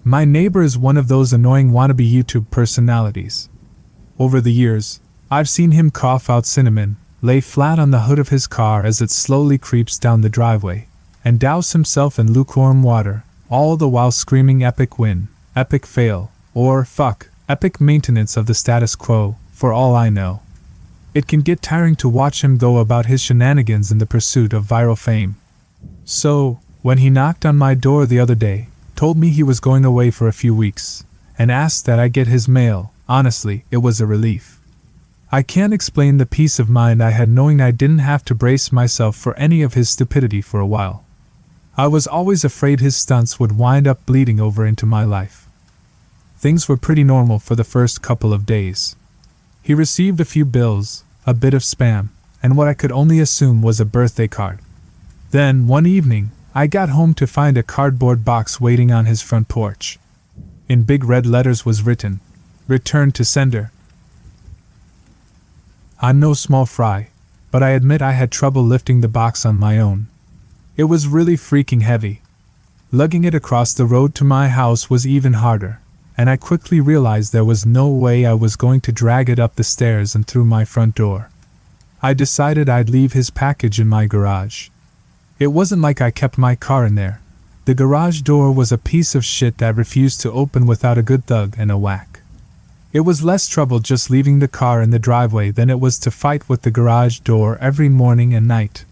My neighbor is one of those annoying wannabe YouTube personalities. Over the years, I've seen him cough out cinnamon, lay flat on the hood of his car as it slowly creeps down the driveway, and douse himself in lukewarm water, all the while screaming epic win, epic fail, or fuck, epic maintenance of the status quo, for all I know. It can get tiring to watch him go about his shenanigans in the pursuit of viral fame. So, when he knocked on my door the other day, told me he was going away for a few weeks, and asked that I get his mail, honestly, it was a relief. I can't explain the peace of mind I had knowing I didn't have to brace myself for any of his stupidity for a while. I was always afraid his stunts would wind up bleeding over into my life. Things were pretty normal for the first couple of days. He received a few bills, a bit of spam, and what I could only assume was a birthday card. Then, one evening, I got home to find a cardboard box waiting on his front porch. In big red letters was written, "Return to sender." I'm no small fry, but I admit I had trouble lifting the box on my own. It was really freaking heavy. Lugging it across the road to my house was even harder, and I quickly realized there was no way I was going to drag it up the stairs and through my front door. I decided I'd leave his package in my garage. It wasn't like I kept my car in there. The garage door was a piece of shit that refused to open without a good thug and a whack. It was less trouble just leaving the car in the driveway than it was to fight with the garage door every morning and night.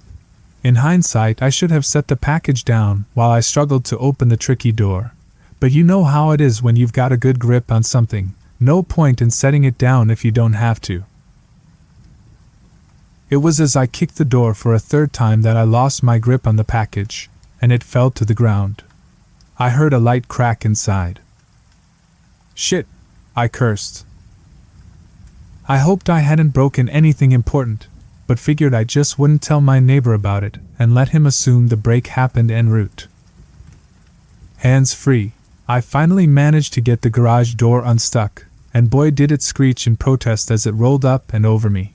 In hindsight, I should have set the package down while I struggled to open the tricky door. But you know how it is when you've got a good grip on something, no point in setting it down if you don't have to. It was as I kicked the door for a third time that I lost my grip on the package, and it fell to the ground. I heard a light crack inside. Shit, I cursed. I hoped I hadn't broken anything important, but figured I just wouldn't tell my neighbor about it and let him assume the break happened en route. Hands free, I finally managed to get the garage door unstuck, and boy did it screech in protest as it rolled up and over me.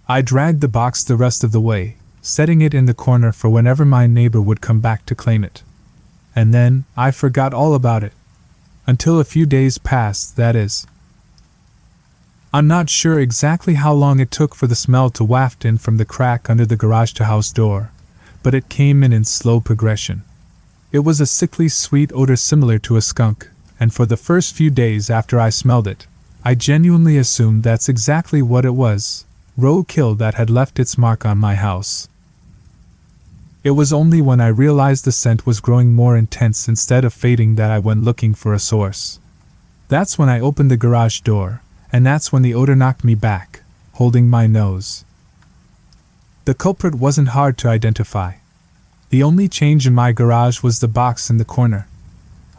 I dragged the box the rest of the way, setting it in the corner for whenever my neighbor would come back to claim it. And then, I forgot all about it. Until a few days passed, that is. I'm not sure exactly how long it took for the smell to waft in from the crack under the garage-to-house door, but it came in slow progression. It was a sickly sweet odor similar to a skunk, and for the first few days after I smelled it, I genuinely assumed that's exactly what it was, roadkill that had left its mark on my house. It was only when I realized the scent was growing more intense instead of fading that I went looking for a source. That's when I opened the garage door, and that's when the odor knocked me back, holding my nose. The culprit wasn't hard to identify. The only change in my garage was the box in the corner.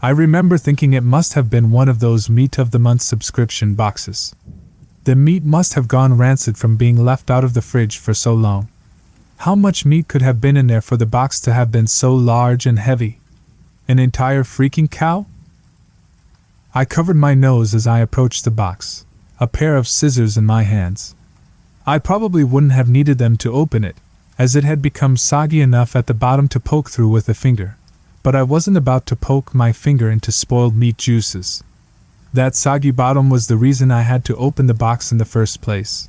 I remember thinking it must have been one of those meat of the month subscription boxes. The meat must have gone rancid from being left out of the fridge for so long. How much meat could have been in there for the box to have been so large and heavy? An entire freaking cow? I covered my nose as I approached the box, a pair of scissors in my hands. I probably wouldn't have needed them to open it, as it had become soggy enough at the bottom to poke through with a finger, but I wasn't about to poke my finger into spoiled meat juices. That soggy bottom was the reason I had to open the box in the first place.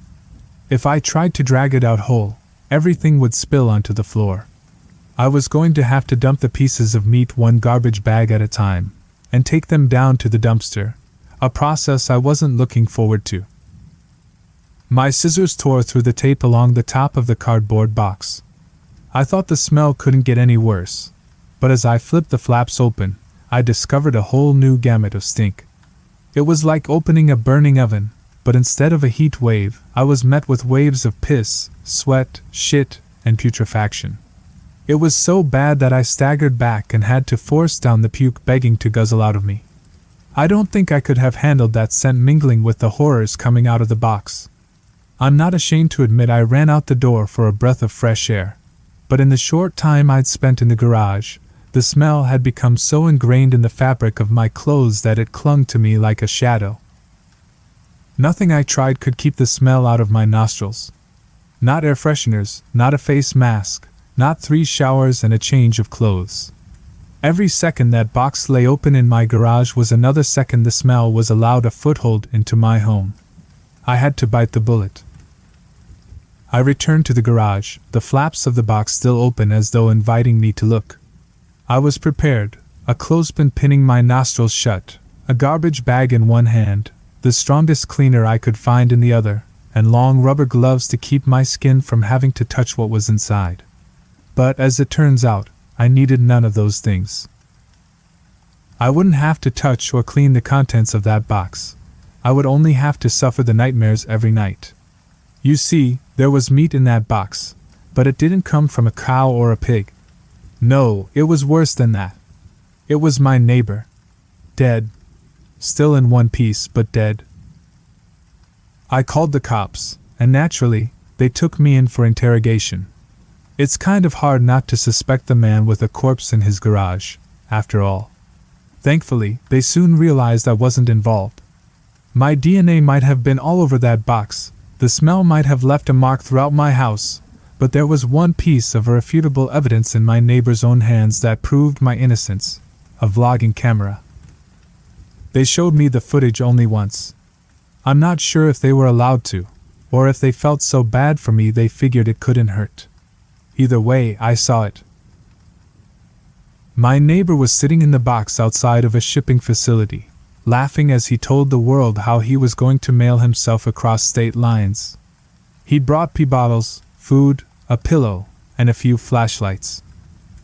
If I tried to drag it out whole, everything would spill onto the floor. I was going to have to dump the pieces of meat one garbage bag at a time, and take them down to the dumpster, a process I wasn't looking forward to. My scissors tore through the tape along the top of the cardboard box. I thought the smell couldn't get any worse, but as I flipped the flaps open, I discovered a whole new gamut of stink. It was like opening a burning oven, but instead of a heat wave, I was met with waves of piss, sweat, shit, and putrefaction. It was so bad that I staggered back and had to force down the puke begging to guzzle out of me. I don't think I could have handled that scent mingling with the horrors coming out of the box. I'm not ashamed to admit I ran out the door for a breath of fresh air, but in the short time I'd spent in the garage, the smell had become so ingrained in the fabric of my clothes that it clung to me like a shadow. Nothing I tried could keep the smell out of my nostrils. Not air fresheners, not a face mask, not 3 showers and a change of clothes. Every second that box lay open in my garage was another second the smell was allowed a foothold into my home. I had to bite the bullet. I returned to the garage, the flaps of the box still open as though inviting me to look. I was prepared, a clothespin pinning my nostrils shut, a garbage bag in one hand, the strongest cleaner I could find in the other, and long rubber gloves to keep my skin from having to touch what was inside. But as it turns out, I needed none of those things. I wouldn't have to touch or clean the contents of that box. I would only have to suffer the nightmares every night. You see, there was meat in that box, but it didn't come from a cow or a pig. No, it was worse than that. It was my neighbor. Dead. Still in one piece, but dead. I called the cops, and naturally, they took me in for interrogation. It's kind of hard not to suspect the man with a corpse in his garage, after all. Thankfully, they soon realized I wasn't involved. My DNA might have been all over that box, the smell might have left a mark throughout my house, but there was one piece of irrefutable evidence in my neighbor's own hands that proved my innocence: a vlogging camera. They showed me the footage only once. I'm not sure if they were allowed to, or if they felt so bad for me they figured it couldn't hurt. Either way, I saw it. My neighbor was sitting in the box outside of a shipping facility, laughing as he told the world how he was going to mail himself across state lines. He'd brought pee bottles, food, a pillow, and a few flashlights.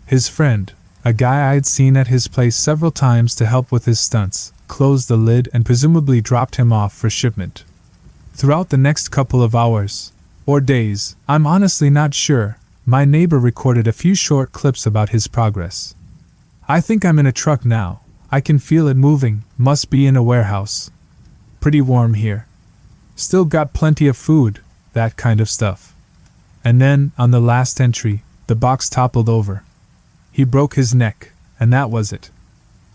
His friend, a guy I'd seen at his place several times to help with his stunts, closed the lid and presumably dropped him off for shipment. Throughout the next couple of hours, or days, I'm honestly not sure, my neighbor recorded a few short clips about his progress. I think I'm in a truck now. I can feel it moving, must be in a warehouse. Pretty warm here. Still got plenty of food, that kind of stuff. And then, on the last entry, the box toppled over. He broke his neck, and that was it.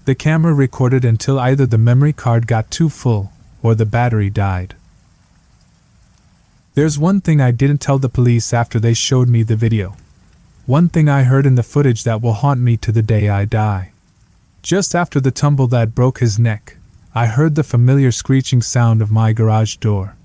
The camera recorded until either the memory card got too full, or the battery died. There's one thing I didn't tell the police after they showed me the video. One thing I heard in the footage that will haunt me to the day I die. Just after the tumble that broke his neck, I heard the familiar screeching sound of my garage door.